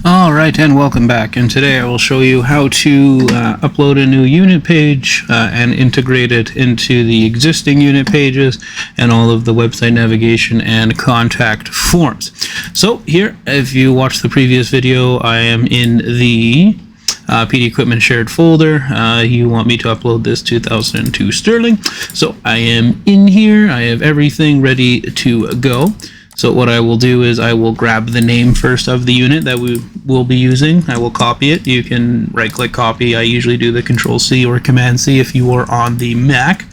Alright, and welcome back, and today I will show you how to upload a new unit page and integrate it into the existing unit pages and all of the website navigation and contact forms. So here, if you watched the previous video, I am in the PD Equipment shared folder. You want me to upload this 2002 Sterling, so I am in here. I have everything ready to go. So what I will do is I will grab the name first of the unit that we will be using. I will copy it. You can right-click copy. I usually do the Control-C or Command-C if you are on the Mac.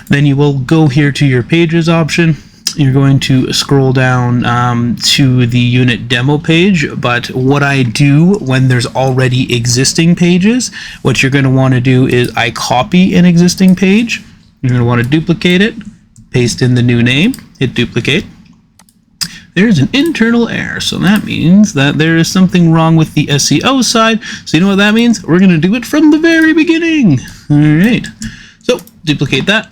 Then you will go here to your Pages option. You're going to scroll down to the unit demo page, but what I do when there's already existing pages, what you're going to want to do is I copy an existing page. You're going to want to duplicate it, paste in the new name, hit duplicate. There's an internal error, so that means that there is something wrong with the SEO side. So you know what that means? We're going to do it from the very beginning. All right, so duplicate that.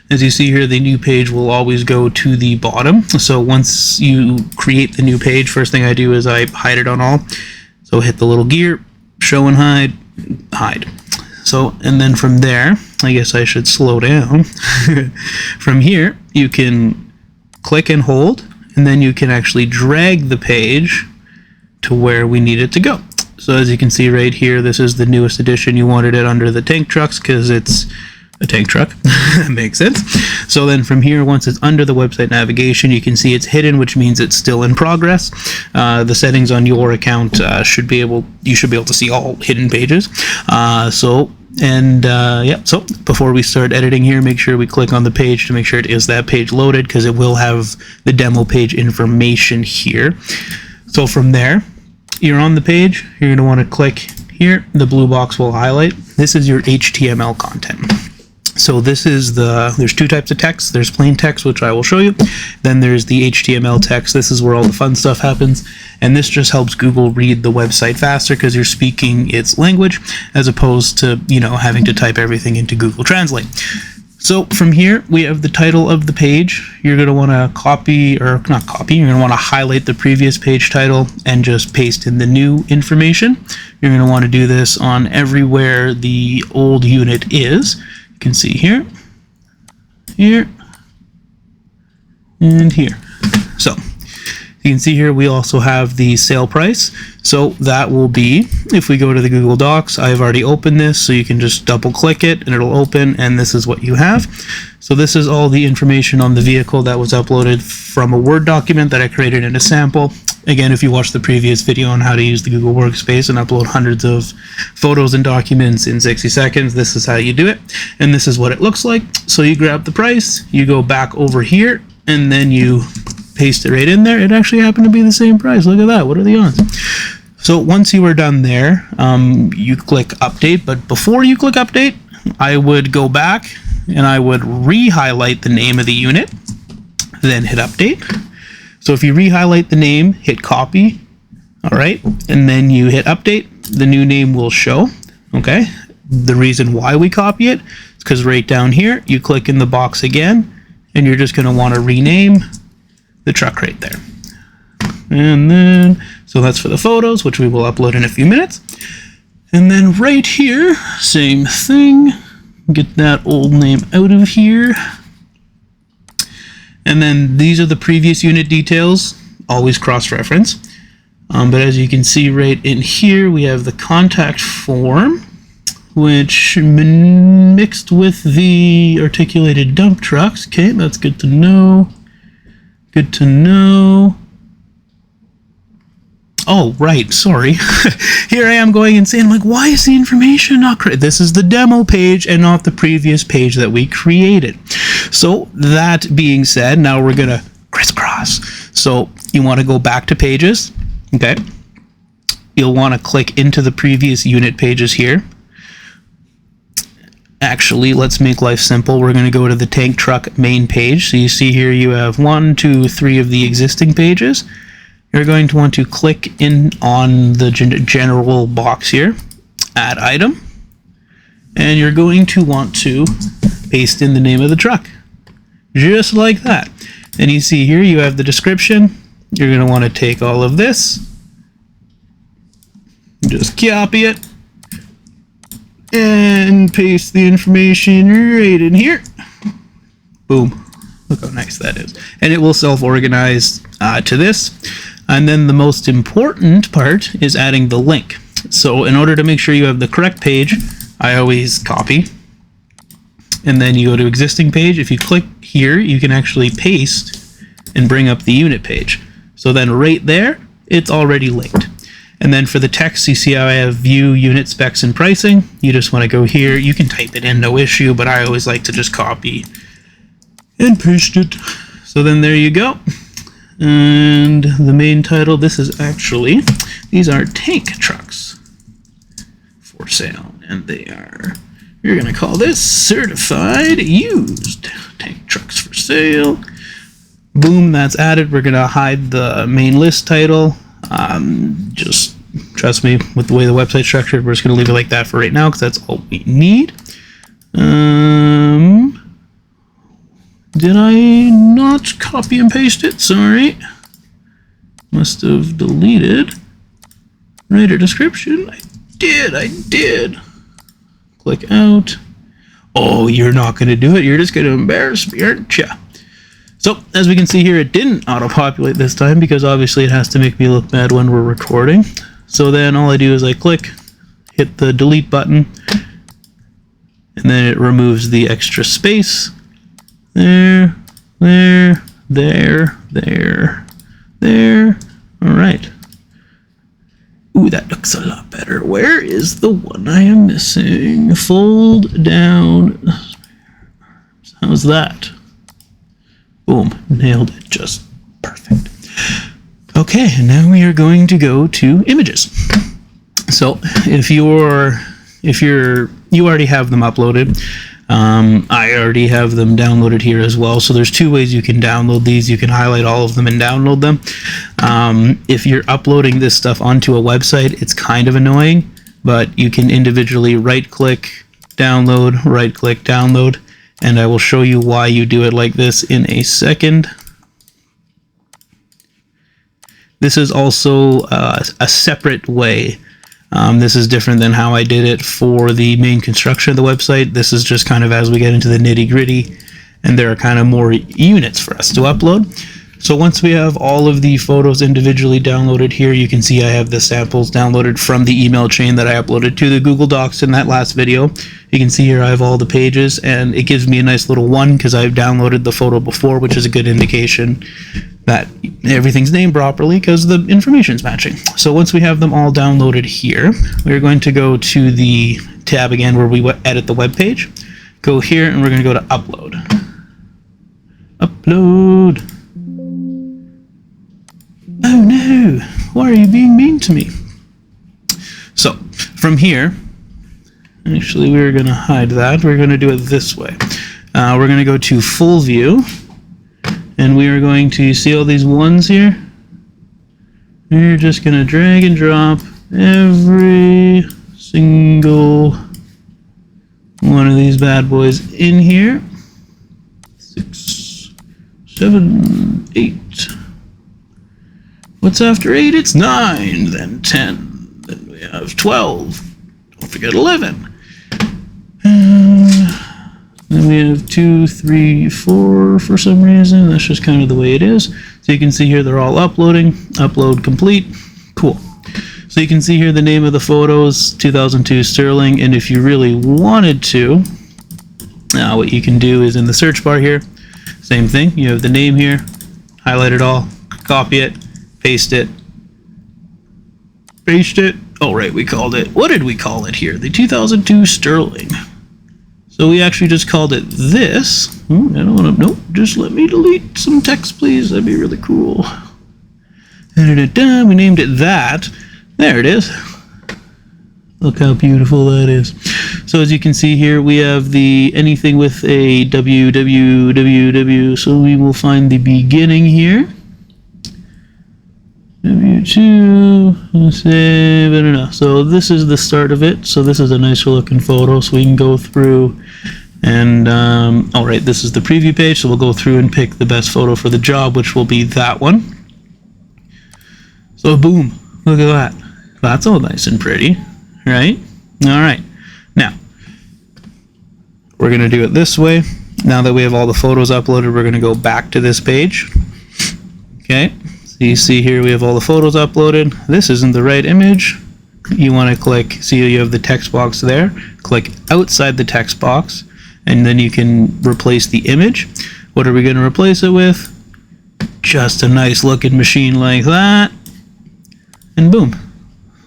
As you see here, the new page will always go to the bottom. So once you create the new page, first thing I do is I hide it on all. So hit the little gear, show and hide, hide. So, and then from there, I guess I should slow down. From here, you can click and hold, and then you can actually drag the page to where we need it to go. So as you can see right here, this is the newest edition. You wanted it under the tank trucks because it's a tank truck. That makes sense. So then from here, once it's under the website navigation, you can see it's hidden, which means it's still in progress. The settings on your account you should be able to see all hidden pages. So before we start editing here, make sure we click on the page to make sure it is that page loaded, because it will have the demo page information here. So from there, you're on the page, you're going to want to click here. The blue box will highlight. This is your HTML content. So this is there's two types of text. There's plain text, which I will show you. Then there's the HTML text. This is where all the fun stuff happens. And this just helps Google read the website faster because you're speaking its language as opposed to, having to type everything into Google Translate. So from here, we have the title of the page. You're going to want to you're going to want to highlight the previous page title and just paste in the new information. You're going to want to do this on everywhere the old unit is. You can see here, and here. So you can see here we also have the sale price. So that will be, if we go to the Google Docs, I've already opened this, so you can just double click it and it'll open, and this is what you have. So this is all the information on the vehicle that was uploaded from a Word document that I created in a sample. Again, if you watched the previous video on how to use the Google Workspace and upload hundreds of photos and documents in 60 seconds, this is how you do it. And this is what it looks like. So you grab the price, you go back over here, and then you paste it right in there. It actually happened to be the same price. Look at that. What are the odds? So once you are done there, you click update. But before you click update, I would go back and I would re-highlight the name of the unit, then hit update. So if you re-highlight the name, hit copy, all right, and then you hit update, the new name will show, okay? The reason why we copy it is because right down here, you click in the box again, and you're just gonna wanna rename the truck right there. And then, so that's for the photos, which we will upload in a few minutes. And then right here, same thing, get that old name out of here. And then these are the previous unit details, always cross-reference. But as you can see right in here, we have the contact form, which mixed with the articulated dump trucks. Okay, that's good to know. Good to know. Oh, right, sorry. Here I am going and saying, like, why is the information not correct? This is the demo page and not the previous page that we created. So that being said, now we're going to crisscross. So you want to go back to pages, okay? You'll want to click into the previous unit pages here. Actually, let's make life simple. We're going to go to the tank truck main page. So you see here you have 1, 2, 3 of the existing pages. You're going to want to click in on the general box here, add item, and you're going to want to paste in the name of the truck, just like that. And you see here you have the description. You're going to want to take all of this, Just copy it and paste the information right in here. Boom. Look how nice that is. And it will self-organize to this. And then the most important part is adding the link. So in order to make sure you have the correct page, I always copy. And then you go to existing page. If you click here, you can actually paste and bring up the unit page. So then right there, it's already linked. And then for the text, you see how I have view, unit, specs, and pricing. You just want to go here. You can type it in, no issue, but I always like to just copy and paste it. So then there you go. And the main title, this is actually, these are tank trucks for sale. And they are, you're going to call this certified used tank trucks for sale. Boom, that's added. We're going to hide the main list title. Just trust me, with the way the website's structured, we're just going to leave it like that for right now because that's all we need. Did I not copy and paste it? Sorry. Must have deleted. Writer description. I did. Click out. Oh, you're not going to do it. You're just going to embarrass me, aren't you? So, as we can see here, it didn't auto-populate this time because obviously it has to make me look bad when we're recording. So then all I do is I click, hit the delete button, and then it removes the extra space. There. All right. Ooh, that looks a lot better. Where is the one I am missing? Fold down. How's that? Boom, nailed it, just perfect. Okay, and now we are going to go to images. So if you already have them uploaded, I already have them downloaded here as well. So there's two ways you can download these. You can highlight all of them and download them. If you're uploading this stuff onto a website, it's kind of annoying, but you can individually right-click, download, and I will show you why you do it like this in a second. This is also a separate way. This is different than how I did it for the main construction of the website. This is just kind of as we get into the nitty-gritty, and there are kind of more units for us to upload. So once we have all of the photos individually downloaded here, you can see I have the samples downloaded from the email chain that I uploaded to the Google Docs in that last video. You can see here I have all the pages, and it gives me a nice little one because I've downloaded the photo before, which is a good indication that everything's named properly because the information's matching. So once we have them all downloaded here, we're going to go to the tab again where we edit the web page. Go here, and we're going to go to upload. Upload. Oh no, why are you being mean to me? So from here, actually we're going to hide that. We're going to do it this way. We're going to go to full view, and we are going to see all these ones here. We're just going to drag and drop every single one of these bad boys in here. 6, 7, 8. What's after 8? It's 9, then 10, then we have 12, don't forget 11. Then we have 2, 3, 4 for some reason. That's just kind of the way it is. So you can see here they're all uploading. Upload complete. Cool. So you can see here the name of the photos, 2002 Sterling, and if you really wanted to, what you can do is in the search bar here, same thing. You have the name here, highlight it all, copy it, paste it. Oh, right, we called it. What did we call it here? The 2002 Sterling. So we actually just called it this. I don't want to. Nope. Just let me delete some text, please. That'd be really cool. Da-da-da-da, we named it that. There it is. Look how beautiful that is. So as you can see here, we have the anything with a www. So we will find the beginning here. W2, save, I don't know. So this is the start of it. So this is a nicer looking photo. So we can go through and, all right, this is the preview page. So we'll go through and pick the best photo for the job, which will be that one. So boom, look at that. That's all nice and pretty, right? All right. Now, we're going to do it this way. Now that we have all the photos uploaded, we're going to go back to this page. Okay. So you see here we have all the photos uploaded. This isn't the right image. You want to click, see you have the text box there. Click outside the text box, and then you can replace the image. What are we going to replace it with? Just a nice looking machine like that. And boom.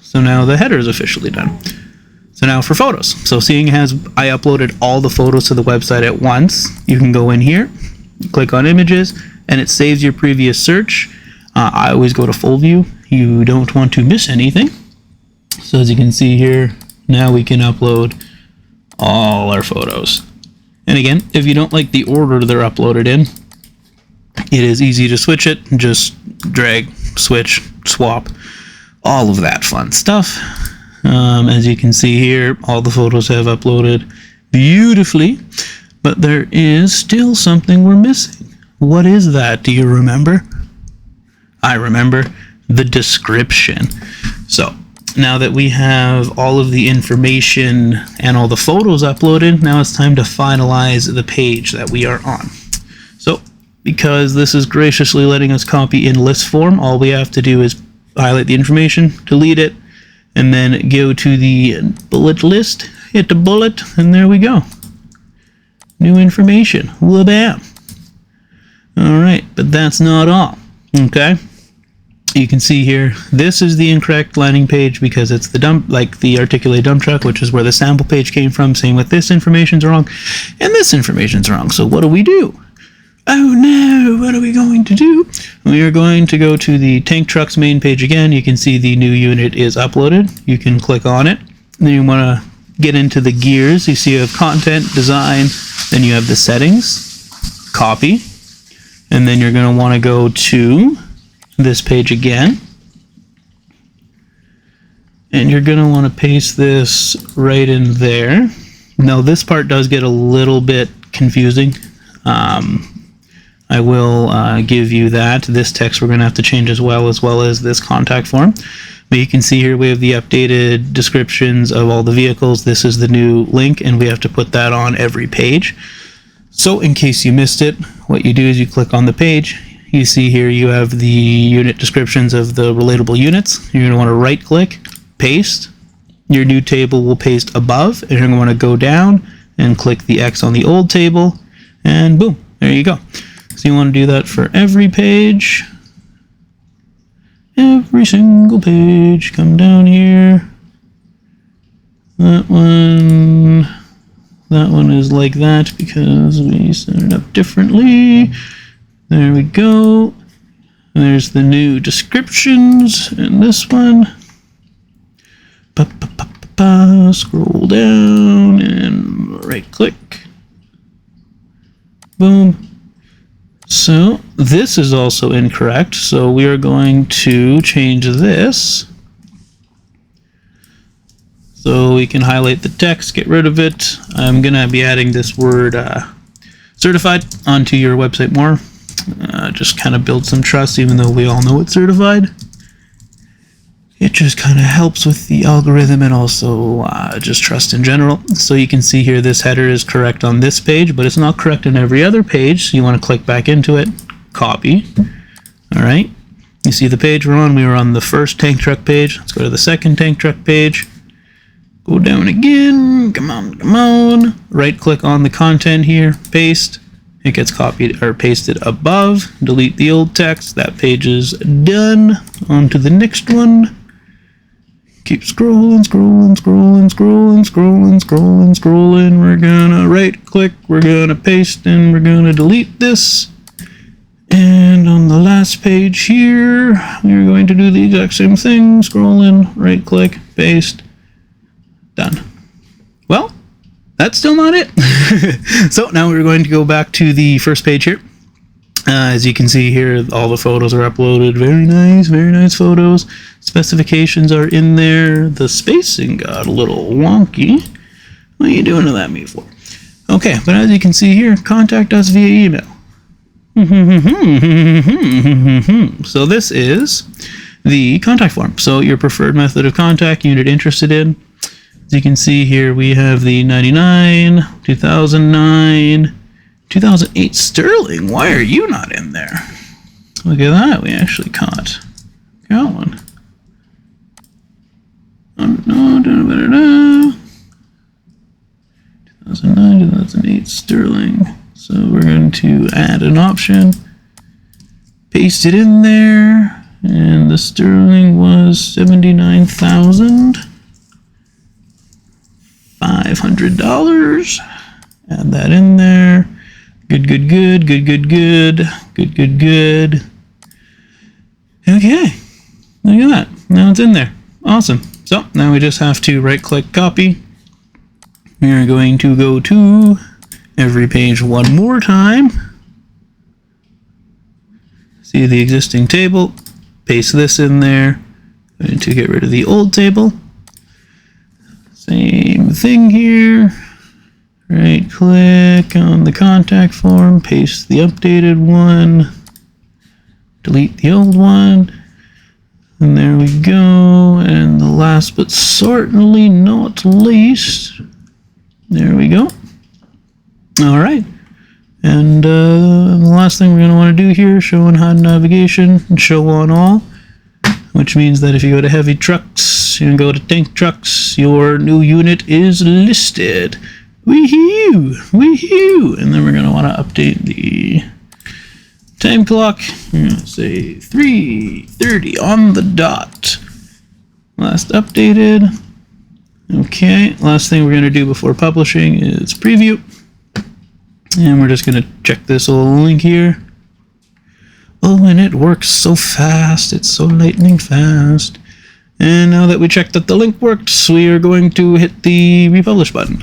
So now the header is officially done. So now for photos. So seeing as I uploaded all the photos to the website at once, you can go in here, click on images, and it saves your previous search. I always go to full view. You don't want to miss anything. So as you can see here, now we can upload all our photos. And again, if you don't like the order they're uploaded in, it is easy to switch it. Just drag, switch, swap, all of that fun stuff. As you can see here, all the photos have uploaded beautifully, but there is still something we're missing. What is that? Do you remember? I remember the description. So now that we have all of the information and all the photos uploaded, now it's time to finalize the page that we are on. So because this is graciously letting us copy in list form, all we have to do is highlight the information, delete it, and then go to the bullet list, hit the bullet, and there we go. New information. Wha-bam. Alright, but that's not all. Okay? You can see here, this is the incorrect landing page because it's the dump, like the articulated dump truck, which is where the sample page came from, saying with this information's wrong, and this information's wrong. So what do? Oh no, what are we going to do? We are going to go to the tank truck's main page again. You can see the new unit is uploaded. You can click on it. Then you want to get into the gears. You see you have content, design, then you have the settings, copy, and then you're going to want to go to this page again. And you're going to want to paste this right in there. Now this part does get a little bit confusing. I will give you that. This text we're going to have to change as well as this contact form. But you can see here we have the updated descriptions of all the vehicles. This is the new link, and we have to put that on every page. So in case you missed it, what you do is you click on the page. You see here you have the unit descriptions of the relatable units. You're going to want to right click, paste. Your new table will paste above, and you're going to want to go down and click the X on the old table, and boom, there you go. So you want to do that for every page. Every single page. Come down here. That one is like that because we set it up differently. There we go. There's the new descriptions in this one. Scroll down and right click. Boom. So this is also incorrect, so we are going to change this. So we can highlight the text, get rid of it. I'm going to be adding this word certified onto your website more. Just kind of build some trust, even though we all know it's certified. It just kind of helps with the algorithm and also just trust in general. So you can see here this header is correct on this page, but it's not correct on every other page. So you want to click back into it, copy. All right. You see the page we're on. We were on the first tank truck page. Let's go to the second tank truck page. Go down again. Come on, come on. Right click on the content here, paste. It gets copied or pasted above. Delete the old text. That page is done. On to the next one. Keep scrolling, scrolling, scrolling, scrolling, scrolling, scrolling, scrolling. We're gonna right click, we're gonna paste, and we're gonna delete this. And on the last page here, we're going to do the exact same thing. Scrolling, right click, paste, done. Well, that's still not it. So now we're going to go back to the first page here. As you can see here, all the photos are uploaded. Very nice photos. Specifications are in there. The spacing got a little wonky. What are you doing to that me for? Okay, but as you can see here, contact us via email. So this is the contact form. So your preferred method of contact, unit interested in. As you can see here, we have the 99, 2009, 2008 sterling. Why are you not in there? Look at that, we actually got one. 2009, 2008 sterling. So we're going to add an option, paste it in there, and the sterling was $79,500. Add that in there. Good. Okay, look at that. Now it's in there. Awesome. So now we just have to right-click copy. We are going to go to every page one more time. See the existing table. Paste this in there. Going to get rid of the old table. Same thing here. Right click on the contact form, paste the updated one, delete the old one, and there we go. And the last but certainly not least, there we go. All right. And the last thing we're going to want to do here, show on HUD navigation and show on all, which means that if you go to heavy trucks and go to tank trucks, your new unit is listed. Wee-hoo! And then we're going to want to update the time clock. We're going to say 3:30 on the dot. Last updated. Okay, last thing we're going to do before publishing is preview. And we're just going to check this little link here. Oh, and it works so fast. It's so lightning fast. And now that we checked that the link worked, we are going to hit the republish button.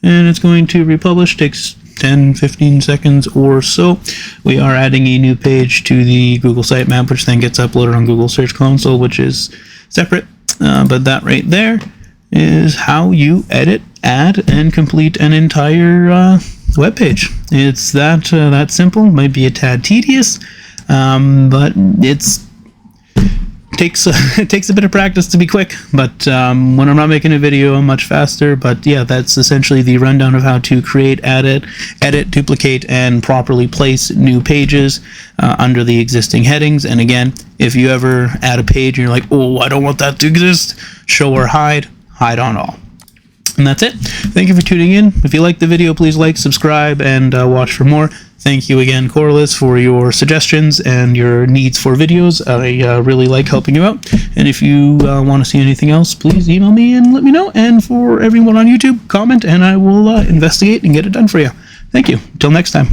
And it's going to republish. Takes 10-15 seconds or so. We are adding a new page to the Google Sitemap, which then gets uploaded on Google Search Console, which is separate. But that right there is how you edit, add, and complete an entire web page. It's that simple. Might be a tad tedious, but it takes a bit of practice to be quick, but when I'm not making a video, I'm much faster. But yeah, that's essentially the rundown of how to create, edit, duplicate, and properly place new pages under the existing headings. And again, if you ever add a page and you're like, oh, I don't want that to exist, show or hide on all. And that's it. Thank you for tuning in. If you liked the video, please like, subscribe, and watch for more. Thank you again, Corliss, for your suggestions and your needs for videos. I really like helping you out. And if you want to see anything else, please email me and let me know. And for everyone on YouTube, comment, and I will investigate and get it done for you. Thank you. Until next time.